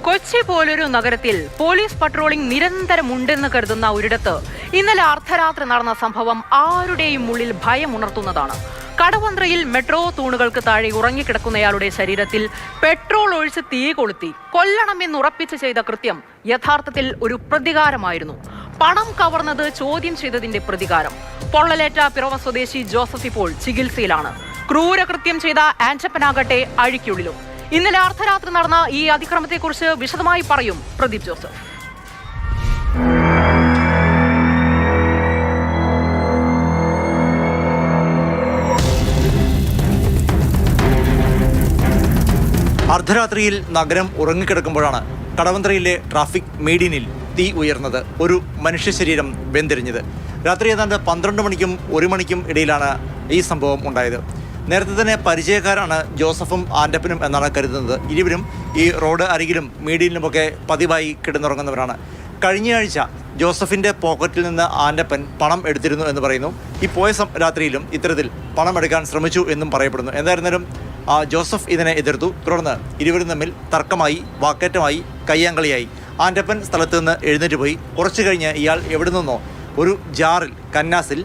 കൊച്ചി പോലൊരു നഗരത്തിൽ police patrolling നിരന്തരമുണ്ടെന്ന് കരുതുന്ന ഒരിടത്ത് ഇന്നലെ അർദ്ധരാത്രി നടന്ന സംഭവം ആരുടെയും ഉള്ളിൽ ഭയമുണർത്തുന്നതാണ്. കടവന്ത്രയിൽ മെട്രോ തൂണുകൾക്ക് താഴെ ഉറങ്ങിക്കിടക്കുന്നയാളുടെ ശരീരത്തിൽ പെട്രോൾ ഒഴിച്ച് തീ കൊളുത്തി കൊല്ലണമെന്നുറപ്പിച്ച് ചെയ്ത കൃത്യം യഥാർത്ഥത്തിൽ ഒരു പ്രതികാരമായിരുന്നു. പണം കവർന്നത് ചോദ്യം ചെയ്തതിന്റെ പ്രതികാരം. പൊള്ളലേറ്റ പിറവ സ്വദേശി ജോസഫ് ഇപ്പോൾ ചികിത്സയിലാണ്. ക്രൂരകൃത്യം ചെയ്ത ആന്റപ്പനാകട്ടെ അഴിക്കുള്ളിലും. ഇന്നലെ അർദ്ധരാത്രി നടന്ന ഈ അതിക്രമത്തെക്കുറിച്ച് വിശദമായി പറയും പ്രദീപ് ജോസഫ്. അർദ്ധരാത്രിയിൽ നഗരം ഉറങ്ങിക്കിടക്കുമ്പോഴാണ് കടവന്ത്രയിലെ ട്രാഫിക് മീഡിയനിൽ തീ ഉയർന്നത്. ഒരു മനുഷ്യ ശരീരം വെന്തിരിഞ്ഞത്. രാത്രി ഏതാണ്ട് 12 മണിക്കും 1 മണിക്കും ഇടയിലാണ് ഈ സംഭവം ഉണ്ടായത്. നേരത്തെ തന്നെ പരിചയക്കാരാണ് ജോസഫും ആൻ്റപ്പനും എന്നാണ് കരുതുന്നത്. ഇരുവരും ഈ റോഡ് അരികിലും മീഡിയനിലുമൊക്കെ പതിവായി കിടന്നുറങ്ങുന്നവരാണ്. കഴിഞ്ഞയാഴ്ച ജോസഫിൻ്റെ പോക്കറ്റിൽ നിന്ന് ആൻ്റപ്പൻ പണം എടുത്തിരുന്നു എന്ന് പറയുന്നു. ഈ പോയ രാത്രിയിലും ഇത്തരത്തിൽ പണം എടുക്കാൻ ശ്രമിച്ചു എന്നും പറയപ്പെടുന്നു. എന്തായിരുന്നാലും ജോസഫ് ഇതിനെ എതിർത്തു. തുടർന്ന് ഇരുവരും തമ്മിൽ തർക്കമായി, വാക്കേറ്റമായി, കയ്യാങ്കളിയായി. ആൻ്റപ്പൻ സ്ഥലത്ത് നിന്ന് എഴുന്നേറ്റ് പോയി. കുറച്ചു കഴിഞ്ഞ് ഇയാൾ എവിടെ നിന്നോ ഒരു ജാറിൽ, കന്നാസിൽ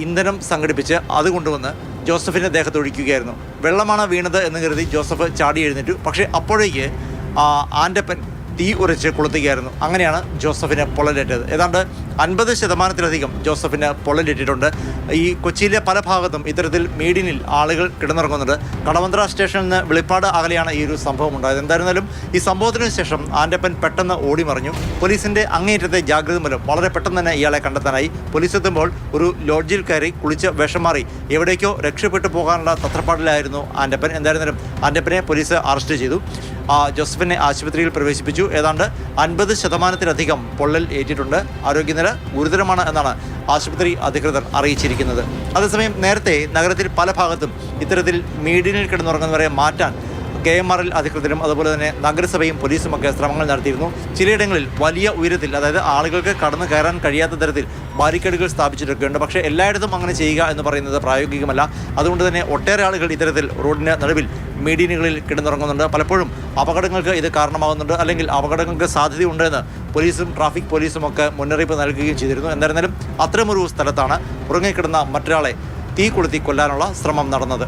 ഇന്ധനം സംഘടിപ്പിച്ച് അത് കൊണ്ടുവന്ന് ജോസഫിൻ്റെ ദേഹത്ത് ഒഴിക്കുകയായിരുന്നു. വെള്ളമാണ് വീണത് എന്ന് കരുതി ജോസഫ് ചാടി എഴുന്നേറ്റു. പക്ഷേ അപ്പോഴേക്ക് ആൻ്റപ്പൻ തീ ഉരച്ച് കൊളുത്തുകയായിരുന്നു. അങ്ങനെയാണ് ജോസഫിന് പൊള്ളലേറ്റത്. ഏതാണ്ട് 50% ജോസഫിന് പൊള്ളലേറ്റിട്ടുണ്ട്. ഈ കൊച്ചിയിലെ പല ഭാഗത്തും ഇത്തരത്തിൽ മീഡിയനിൽ ആളുകൾ കിടന്നിറങ്ങുന്നുണ്ട്. കടവന്ത്ര സ്റ്റേഷനിൽ നിന്ന് വെളിപ്പാട് അകലെയാണ് ഈ ഒരു സംഭവം ഉണ്ടായത്. എന്തായിരുന്നാലും ഈ സംഭവത്തിന് ശേഷം ആൻ്റപ്പൻ പെട്ടെന്ന് ഓടിമറിഞ്ഞു. പോലീസിൻ്റെ അങ്ങേയറ്റത്തെ ജാഗ്രത മൂലം വളരെ പെട്ടെന്ന് തന്നെ ഇയാളെ കണ്ടെത്താനായി. പോലീസ് എത്തുമ്പോൾ ഒരു ലോഡ്ജിൽ കയറി കുളിച്ച് വേഷം മാറി എവിടേക്കോ രക്ഷപ്പെട്ടു പോകാനുള്ള തത്രപ്പാടിലായിരുന്നു ആൻ്റപ്പൻ. എന്തായിരുന്നാലും ആൻ്റപ്പനെ പോലീസ് അറസ്റ്റ് ചെയ്തു. ജോസഫിനെ ആശുപത്രിയിൽ പ്രവേശിപ്പിച്ചു. ഏതാണ്ട് 50% പൊള്ളൽ ഏറ്റിട്ടുണ്ട്. ആരോഗ്യനില ഗുരുതരമാണ് എന്നാണ് ആശുപത്രി അധികൃതർ അറിയിച്ചിരിക്കുന്നത്. അതേസമയം നേരത്തെ നഗരത്തിൽ പല ഭാഗത്തും ഇത്തരത്തിൽ മീഡിയനിൽ കിടന്നുറങ്ങുന്നവരെ മാറ്റാൻ KMRL അധികൃതരും അതുപോലെ തന്നെ നഗരസഭയും പോലീസുമൊക്കെ ശ്രമങ്ങൾ നടത്തിയിരുന്നു. ചിലയിടങ്ങളിൽ വലിയ ഉയരത്തിൽ, അതായത് ആളുകൾക്ക് കടന്നു കയറാൻ കഴിയാത്ത തരത്തിൽ ബാരിക്കേഡുകൾ സ്ഥാപിച്ചിട്ടൊക്കെയുണ്ട്. പക്ഷേ എല്ലായിടത്തും അങ്ങനെ ചെയ്യുക എന്ന് പറയുന്നത് പ്രായോഗികമല്ല. അതുകൊണ്ട് തന്നെ ഒട്ടേറെ ആളുകൾ ഇത്തരത്തിൽ റോഡിന് നടുവിൽ മീഡിയനുകളിൽ കിടന്നുറങ്ങുന്നുണ്ട്. പലപ്പോഴും അപകടങ്ങൾക്ക് ഇത് കാരണമാകുന്നുണ്ട്, അല്ലെങ്കിൽ അപകടങ്ങൾക്ക് സാധ്യതയുണ്ടെന്ന് പോലീസും ട്രാഫിക് പോലീസും ഒക്കെ മുന്നറിയിപ്പ് നൽകുകയും ചെയ്തിരുന്നു. എന്തായിരുന്നാലും അത്തരമൊരു സ്ഥലത്താണ് ഉറങ്ങിക്കിടന്ന മറ്റൊരാളെ തീ കൊളുത്തി കൊല്ലാനുള്ള ശ്രമം നടന്നത്.